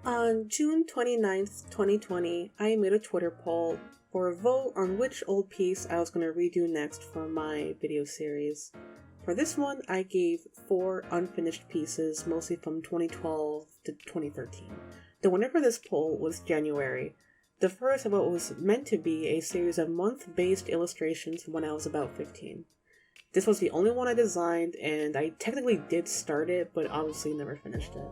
On June 29th, 2020, I made a Twitter poll for a vote on which old piece I was going to redo next for my video series. For this one, I gave 4 unfinished pieces, mostly from 2012 to 2013. The winner for this poll was January, the first of what was meant to be a series of month-based illustrations when I was about 15. This was the only one I designed, and I technically did start it, but obviously never finished it.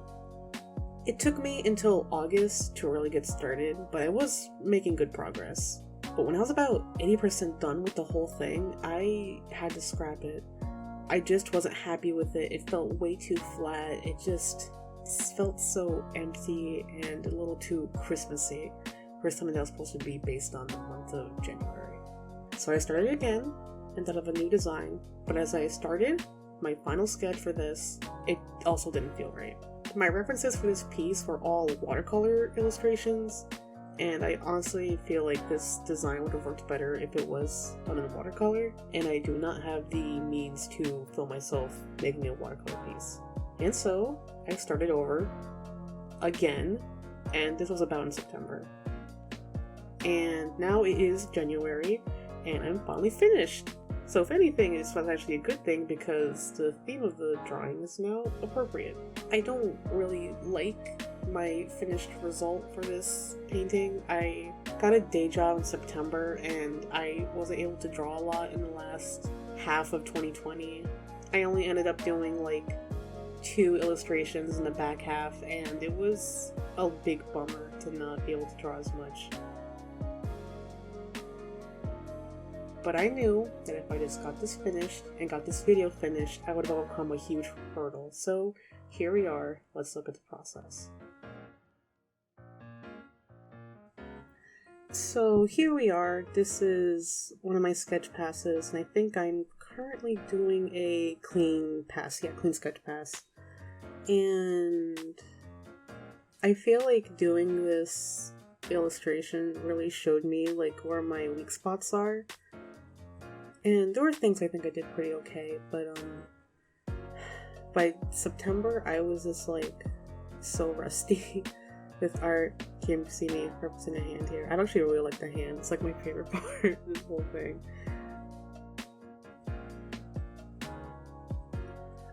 It took me until August to really get started, but I was making good progress. But when I was about 80% done with the whole thing, I had to scrap it. I just wasn't happy with it. It felt way too flat. It just felt so empty and a little too Christmassy for something that was supposed to be based on the month of January. So I started again and thought of a new design, but as I started my final sketch for this, it also didn't feel right. My references for this piece were all watercolor illustrations, and I honestly feel like this design would have worked better if it was done in watercolor, and I do not have the means to film myself making a watercolor piece. And so, I started over again, and this was about in September. And now it is January, and I'm finally finished! So if anything, it's actually a good thing because the theme of the drawing is now appropriate. I don't really like my finished result for this painting. I got a day job in September and I wasn't able to draw a lot in the last half of 2020. I only ended up doing like 2 illustrations in the back half, and it was a big bummer to not be able to draw as much. But I knew that if I just got this finished and got this video finished, I would have overcome a huge hurdle. So here we are. Let's look at the process. So here we are. This is one of my sketch passes, and I think I'm currently doing a clean pass. Yeah, clean sketch pass. And I feel like doing this illustration really showed me like where my weak spots are. And there were things I think I did pretty okay, but by September I was just like so rusty with art. You can see me representing a hand here. I actually really like the hand. It's like my favorite part of this whole thing.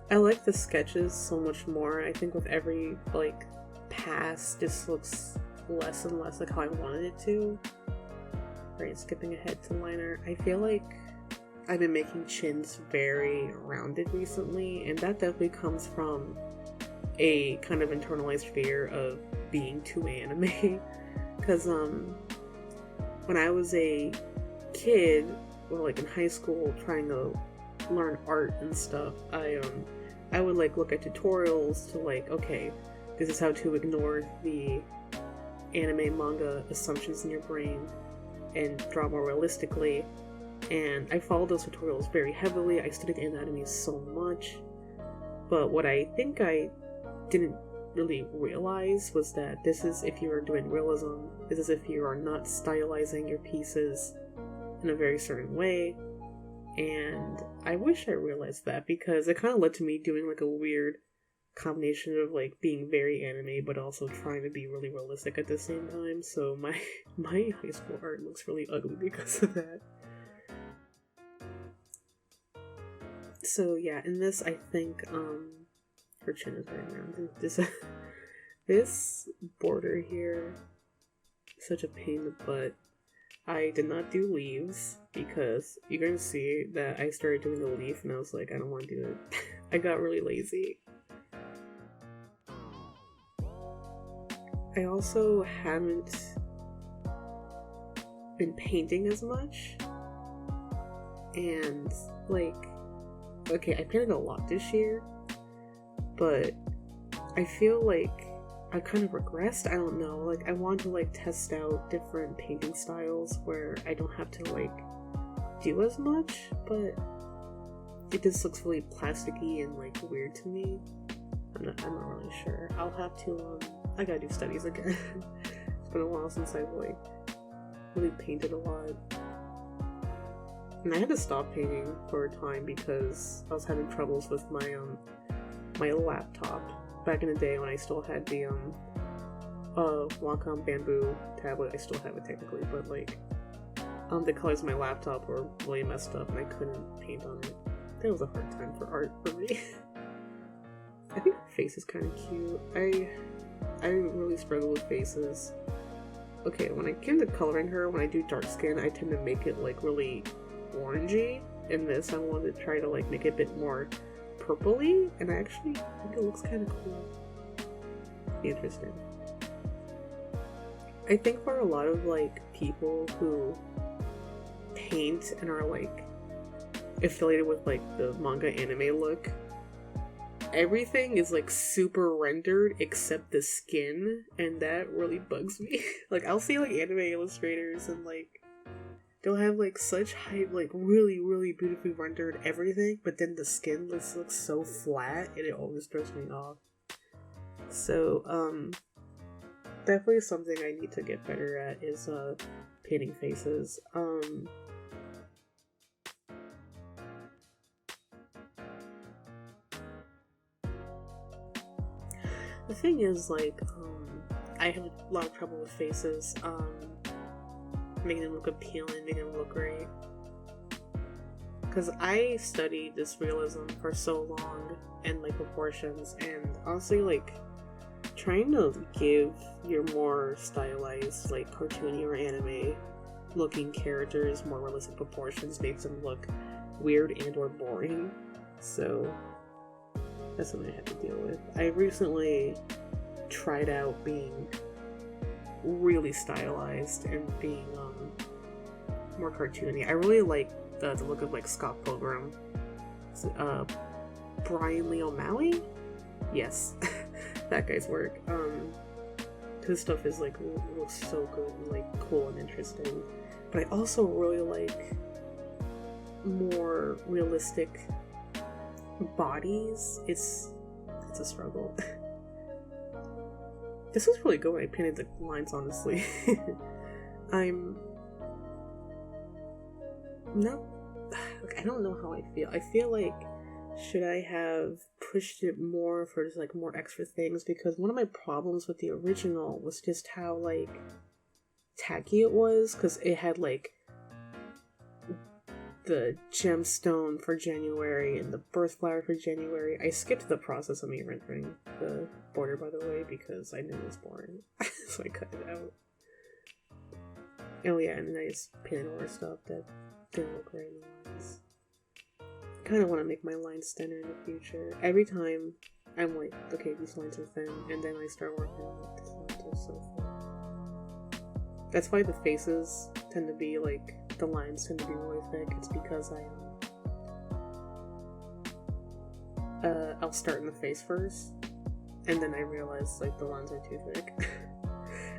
I like the sketches so much more. I think with every like pass, this looks less and less like how I wanted it to. Alright, skipping ahead to liner. I feel like I've been making chins very rounded recently, and that definitely comes from a kind of internalized fear of being too anime. Because when I was a kid, or like in high school, trying to learn art and stuff, I would like look at tutorials to like, okay, this is how to ignore the anime manga assumptions in your brain and draw more realistically. And I followed those tutorials very heavily. I studied anatomy so much. But what I think I didn't really realize was that this is if you are doing realism. This is if you are not stylizing your pieces in a very certain way. And I wish I realized that, because it kind of led to me doing like a weird combination of like being very anime but also trying to be really realistic at the same time. So my high school art looks really ugly because of that. So yeah, in this I think her chin is very round. This border here is such a pain in the butt. I did not do leaves because you're going to see that I started doing the leaf and I was like, I don't want to do it. I got really lazy. I also haven't been painting as much, and like, okay, I painted a lot this year, but I feel like I kind of regressed. I don't know, like I want to like test out different painting styles where I don't have to like do as much, but it just looks really plasticky and like weird to me. I'm not really sure. I'll have to I gotta do studies again. It's been a while since I've like really painted a lot. And I had to stop painting for a time because I was having troubles with my my laptop. Back in the day when I still had the Wacom bamboo tablet. I still have it technically, but like, the colors of my laptop were really messed up and I couldn't paint on it. That was a hard time for art for me. I think her face is kind of cute. I really struggle with faces. Okay, when I get into coloring her, when I do dark skin, I tend to make it like really orangey. In this, I wanted to try to like make it a bit more purpley, and I actually think it looks kind of cool. Be interesting. I think for a lot of like people who paint and are like affiliated with like the manga anime look, everything is like super rendered except the skin, and that really bugs me. Like, I'll see like anime illustrators and like they'll have like such hype, like really beautifully rendered everything, but then the skin just looks so flat and it always throws me off. So definitely something I need to get better at is painting faces. The thing is, like, I have a lot of trouble with faces, making them look appealing, making them look great. Because I studied this realism for so long, and, like, proportions, and honestly, like, trying to give your more stylized, like, cartoony or anime looking characters more realistic proportions makes them look weird and or boring. So that's something I have to deal with. I recently tried out being really stylized and being more cartoony. I really like the look of like Scott Pilgrim. Brian Lee O'Malley? Yes, that guy's work. His stuff is like looks so good and like cool and interesting. But I also really like more realistic bodies. It's a struggle. This was really good when I painted the lines, honestly. I'm not, like, I don't know how I feel. I feel like, should I have pushed it more for just like more extra things? Because one of my problems with the original was just how like tacky it was, because it had like the gemstone for January and the birth flower for January. I skipped the process of me rendering the border, by the way, because I knew it was boring. So I cut it out. Oh yeah, and then I just painted over stuff that didn't look right in the lines. I kind of want to make my lines thinner in the future. Every time I'm like, okay, these lines are thin, and then I start working on it, these lines are so thin. That's why the faces tend to be like, the lines tend to be really thick. It's because I'll start in the face first, and then I realize like the lines are too thick.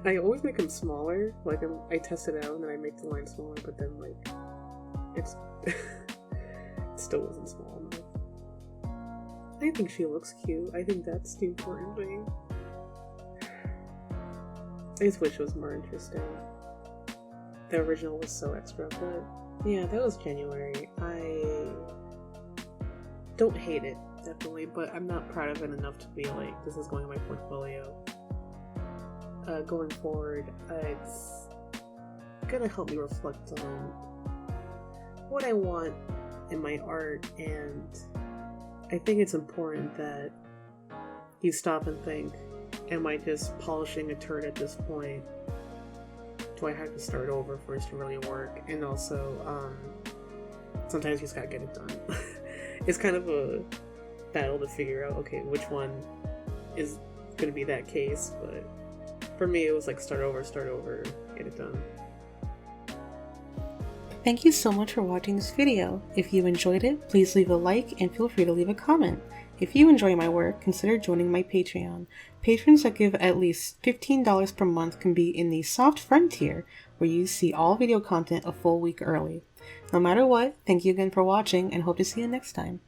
I always make them smaller. Like I test it out and then I make the line smaller, but then like it's it still wasn't small enough. I think she looks cute. I think that's the important thing. I just wish it was more interesting. The original was so extra, but yeah, that was January. I don't hate it, definitely, but I'm not proud of it enough to be like, this is going in my portfolio. Going forward, it's gonna help me reflect on what I want in my art, and I think it's important that you stop and think, am I just polishing a turd at this point? Do I have to start over for it to really work? And also, sometimes you just gotta get it done. It's kind of a battle to figure out, okay, which one is gonna be that case, but for me, it was like start over, get it done. Thank you so much for watching this video. If you enjoyed it, please leave a like and feel free to leave a comment. If you enjoy my work, consider joining my Patreon. Patrons that give at least $15 per month can be in the soft friend tier, where you see all video content a full week early. No matter what, thank you again for watching and hope to see you next time.